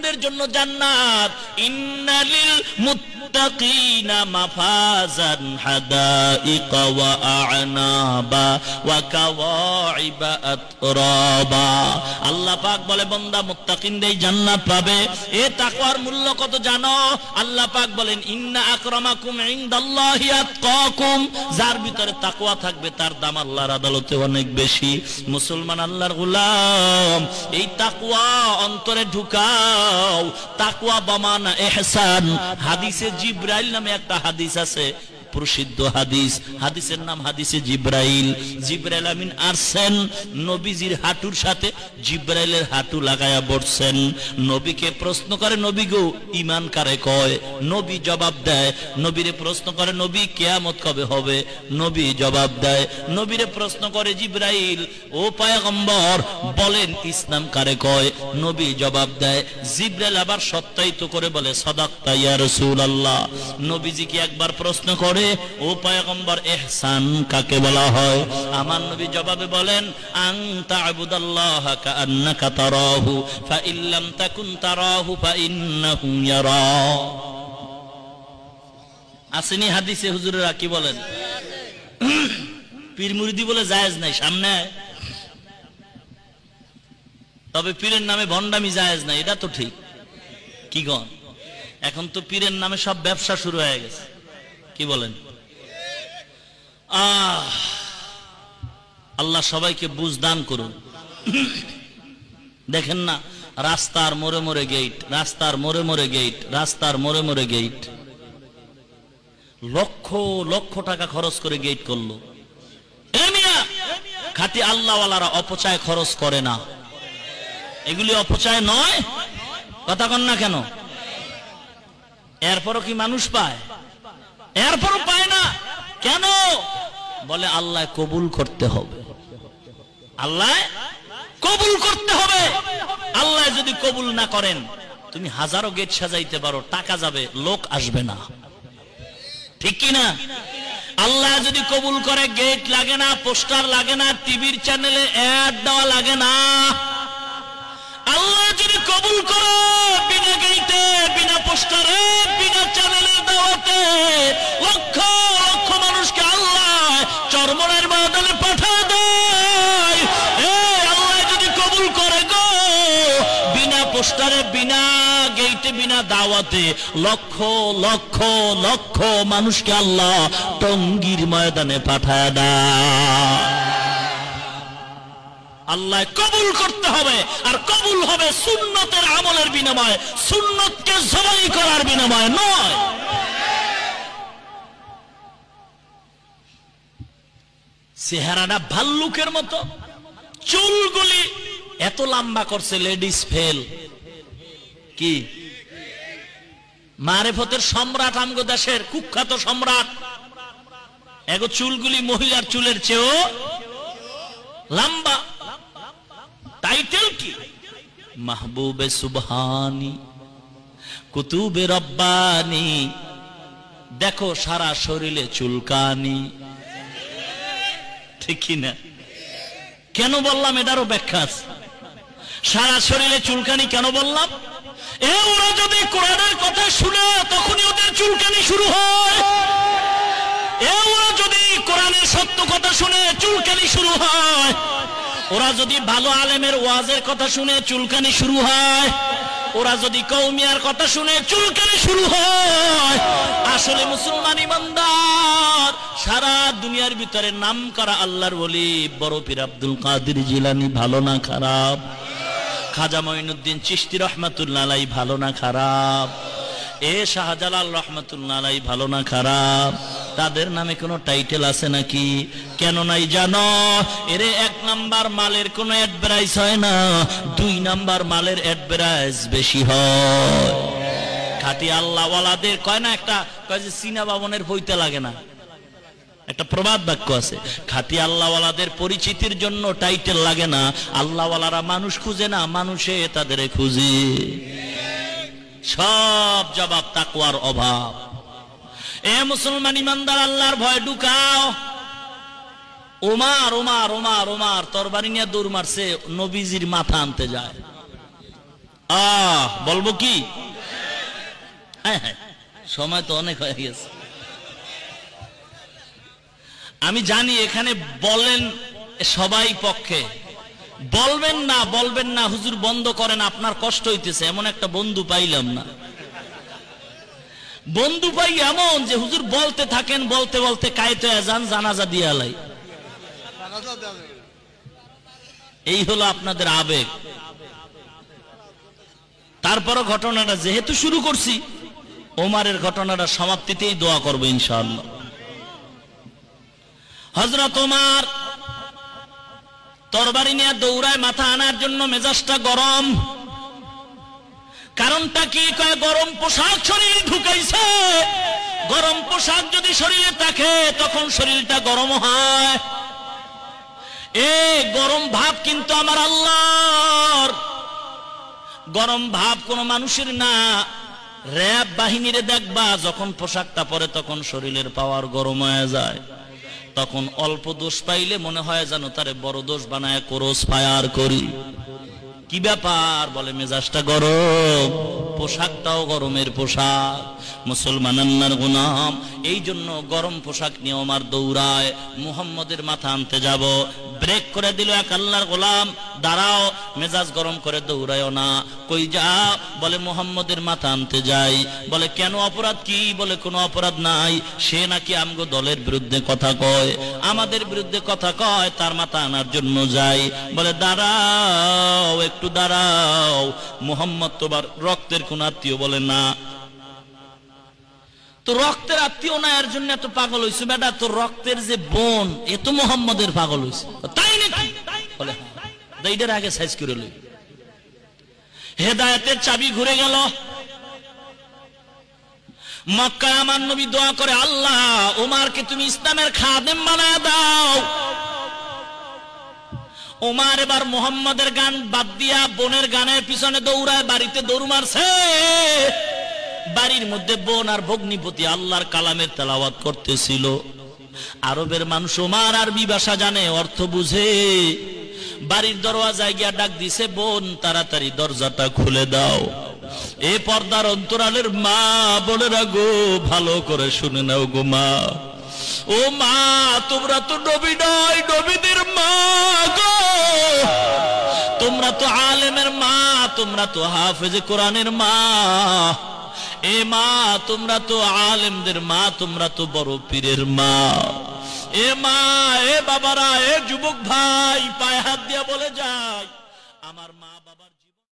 মুত্তাকিনদের জন্য জান্নাত। ইন্নালিল মুত্তাকিনা মাফাজান হাদাইকা ওয়া আ'নাবা ওয়া কাওয়াইবা আতরাবা। আল্লাহ পাক বলে বান্দা মুত্তাকিনরাই জান্নাত পাবে। এ তাকওয়ার মূল্য কত জানো? আল্লাহ পাক বলেন ইন্না আকরামাকুম ইনদাল্লাহি আতকাকুম। যার ভিতরে তাকওয়া থাকবে তার দাম আল্লাহর আদালতে অনেক বেশি। মুসলমান আল্লাহর গোলাম, এই তাকওয়া অন্তরে ঢুকাও। তাকওয়া বামানা ইহসান। হাদিসে জিবরাইল নামে একটা হাদিস আছে, প্রসিদ্ধ হাদিস। হাদিসের নাম হাদিসে জিবরাইল। জিবরাইল আমিন আসছেন, নবীজির হাঁটুর সাথে জিবরাইলের হাঁটু লাগায়া বসছেন। নবীকে প্রশ্ন করে, নবী গো ঈমান কারে কয়? নবী জবাব দেয়। নবীরে প্রশ্ন করে, নবী কিয়ামত কবে হবে? নবী জবাব দেয়। নবীরে প্রশ্ন করে জিবরাইল, ও পয়গম্বর বলেন ইসলাম কারে কয়? নবী জবাব দেয়। জিবরাইল আবার সত্যায়িত করে বলে, সাদাকতা ইয়া রাসূলুল্লাহ। নবীজিকে একবার প্রশ্ন করে, ও পয়গম্বর ইহসান কাকে বলা হয়? আমার নবী জবাবে বলেন, আন তা'বুদাল্লাহা কাআন্নাকা তারাহু ফা ইন লাম তাকুন তারাহু ফা ইন্নাহু ইয়ারা। আসেনি হাদিসে? হুজুরেরা কি বলেন? পীর মুরিদি বলে জায়েজ নাই সামনে, তবে পীরের নামে ভণ্ডামি জায়েজ নাই, এটা তো ঠিক। কি গণ, এখন তো পীরের নামে সব ব্যবসা শুরু হয়ে গেছে। কি বলেন? আল্লাহ সবাইকে বুঝ দান করুন। দেখেন না, রাস্তার মোড়ে মোড়ে গেট, রাস্তার মোড়ে মোড়ে গেট, রাস্তার মোড়ে মোড়ে গেট। লক্ষ লক্ষ টাকা খরচ করে গেট করলো। খাঁটি আল্লাহওয়ালারা অপচয় খরচ করে না। এগুলি অপচয় নয়, কথা কন না কেন? এরপরও কি মানুষ পায়? এরপরও পায় না কেন? বলে আল্লাহ কবুল করতে হবে, আল্লাহ কবুল করতে হবে। আল্লাহ যদি কবুল না করেন, তুমি হাজারো গেট সাজাইতে পারো, টাকা যাবে, লোক আসবে না। ঠিক কি না? আল্লাহ যদি কবুল করে, গেট লাগে না, পোস্টার লাগে না, টিভির চ্যানেলে অ্যাড দেওয়া লাগে না। আল্লাহ যদি কবুল করে, বিনা গেটে, বিনা পোস্টারে, বিনা চ্যানেলে দাওয়াতে লক্ষ লক্ষ মানুষকে আল্লাহ চরমনের ময়দানে পাঠিয়ে দেয়। আল্লাহ যদি কবুল করে গো, বিনা পোস্টারে, বিনা গেটে, বিনা দাওয়াতে লক্ষ লক্ষ লক্ষ মানুষকে আল্লাহ টঙ্গীর ময়দানে পাঠিয়ে দেয়। আল্লাহ কবুল করতে হবে, আর কবুল হবে সুন্নতের আমলের বিনিময়ে, সুন্নতকে জবাই করার বিনিময়ে নয়। চেহারাটা ভাল্লুকের মতো, চুলগুলি এত লম্বা করছে, লেডিস ফেল। কি মারেফতের সম্রাট, আমগো দেশের কুখ্যাত সম্রাট, এগো চুলগুলি মহিলার চুলের চেয়েও লম্বা। টাইটেল কি? মাহবুবে সুবহানি, কুতুবে রব্বানি। দেখো সারা শরীরে চুলকানি। ঠিক কি না? কেন বললাম এটারও ব্যাখ্যা আছে। সারা শরীরে চুলকানি কেন বললাম? ওরা যদি কোরআনের কথা শুনে তখনই ওদের চুলকানি শুরু হয়। ওরা যদি কোরআনের সত্য কথা শুনে চুলকানি শুরু হয়। ওরা যদি ভালো আলেমের ওয়াজের কথা শুনে চুলকানি শুরু হয়। ওরা যদি কওমিয়ার কথা শুনে চুলকানি শুরু হয়। আসলে মুসলমান ইমানদার সারা দুনিয়ার ভিতরে নাম করা আল্লাহর ওলি বড় পীর আব্দুল কাদের জিলানী ভালো না খারাপ? খাজা মঈনুদ্দিন চিশতি রহমাতুল্লাহ আলাইহি ভালো না খারাপ? শাহজালাল রহমাতুল্লাহ আলাইহি ভালো না খারাপ? তাদের নামে কোনো টাইটেল আছে নাকি? কেন নাই জানো? এরে এক নাম্বার মালের কোনো অ্যাডভার্টাইজ হয় না, 2 নাম্বার মালের অ্যাডভার্টাইজ বেশি হয়। খাঁটি আল্লাহ ওয়ালাদের কয় না, একটা কয় যে সিনা বাবনের বইতে লাগে না, একটা প্রবাদ বাক্য আছে, খাঁটি আল্লাহ ওয়ালাদের পরিচিতির জন্য টাইটেল লাগে না। আল্লাহ ওয়ালারা মানুষ খুঁজে না, মানুষে তাদের খুঁজে। সব জবাব তাকওয়ার অভাব। মুসলমান ইমানদার আল্লাহর ভয় ঢুকাও। ওমর ওমর ওমর ওমর তরবারি নিয়ে দৌড় মারছে, নবীজির মাথা আনতে যায়। বলবো কি? হ্যাঁ হ্যাঁ, সময় তো অনেক হয়ে গেছে। আমি জানি এখানে বলেন সবাই পক্ষে, বলবেন না বলবেন না, হুজুর বন্ধ করেন, আপনার কষ্ট হইতেছে। এমন একটা বন্ধু পাইলাম না। বন্ধু পাই এমন যে হুজুর বলতে থাকেন, বলতে বলতে কায়েতে আজান জানাজা দিয়ে আলাই। এই হলো আপনাদের আবেগ। তারপরও ঘটনাটা যেহেতু শুরু করছি, ওমারের ঘটনাটা সমাপ্তিতেই দোয়া করব ইনশাআল্লাহ। হযরত ওমর তরবারি নিয়ে দৌড়ায় মাথা আনার জন্য, মেজাজটা গরম। কারণটা কি? কয় গরম পোশাক শরীর ঢুকাইছে। গরম পোশাক যদি শরীরে থাকে তখন শরীরটা গরম হয়। এই গরম ভাব কিন্তু আমার আল্লাহর। গরম ভাব কোন মানুষের না। র‍্যাব বাহিনীরে দেখবা যখন পোশাকটা পরে তখন শরীরের পাওয়ার গরম হয়ে যায়। তখন অল্প দোষ পাইলে মনে হয় যেন তারে বড় দোষ বানায় ক্রস ফায়ার করি। কি ব্যাপার? বলে মেজাজটা গরম, পোশাকটাও গরমের পোশাক। মুসলমান আল্লাহর গোলাম, এই জন্য গরম পোশাক নিয়ে ওমর দৌড়ায়। মুহাম্মদের মাথা আনতে যাব, ব্রেক করে দিল এক আল্লাহর গোলাম, দাঁড়াও, মেজাজ গরম করে দৌড়ায়ও না। কই যা? বলে মুহাম্মদের মাথা আনতে যাই। বলে কেন, অপরাধ কি? বলে কোনো অপরাধ নাই, সে নাকি আমগো দলের বিরুদ্ধে কথা কয়, আমাদের বিরুদ্ধে কথা কয়, তার মাথা আনার জন্য যাই। বলে দাঁড়াও, একটু দাঁড়াও, মুহাম্মদ তোমার রক্তের কোন আত্মীয়? বলে না। তো রক্তের আত্মীয় না, এর জন্য এত পাগল হইছে? বেটা, তোর রক্তের যে বোন, এ তো মুহাম্মদের পাগল হইছে। তাই নাকি? বলে এইটার আগে সাইজ করে লই। হেদায়েতের চাবি ঘুরে গেল। মক্কায় আমার নবী দোয়া করে, আল্লাহ ওমরকে তুমি ইসলামের খাদেম বানায় দাও। ওমর এবার মুহাম্মদের গান বাদ দিয়া বোনের গানের পিছনে দৌড়ায়, বাড়িতে দৌড় মারছে। বাড়ির মধ্যে বোন আর ভগ্নিপতি আল্লাহর কালামের তেলাওয়াত করতেছিল। আরবের মানুষ ওমর আরবি ভাষা জানে, অর্থ বুঝে। বাড়ির দরওয়াজায় গিয়া ডাক দিছে, বোন তাড়াতাড়ি দরজাটা খুলে দাও। এ পর্দার অন্তরালের মা বোনেরা গো, ভালো করে শুনে নাও গো মা। ও মা, তোমরা তো নবী নয়, নবীদের মা গো। তোমরা তো আলেমের মা, তোমরা তো হাফেজে কোরআনের মা। এ মা, তোমরা তো আলেমদের মা, তোমরা তো বড় পীরের মা। এ মা, এ বাবারা, এ যুবক ভাই, পায়ে হাত দিয়া বলে যায়, আমার মা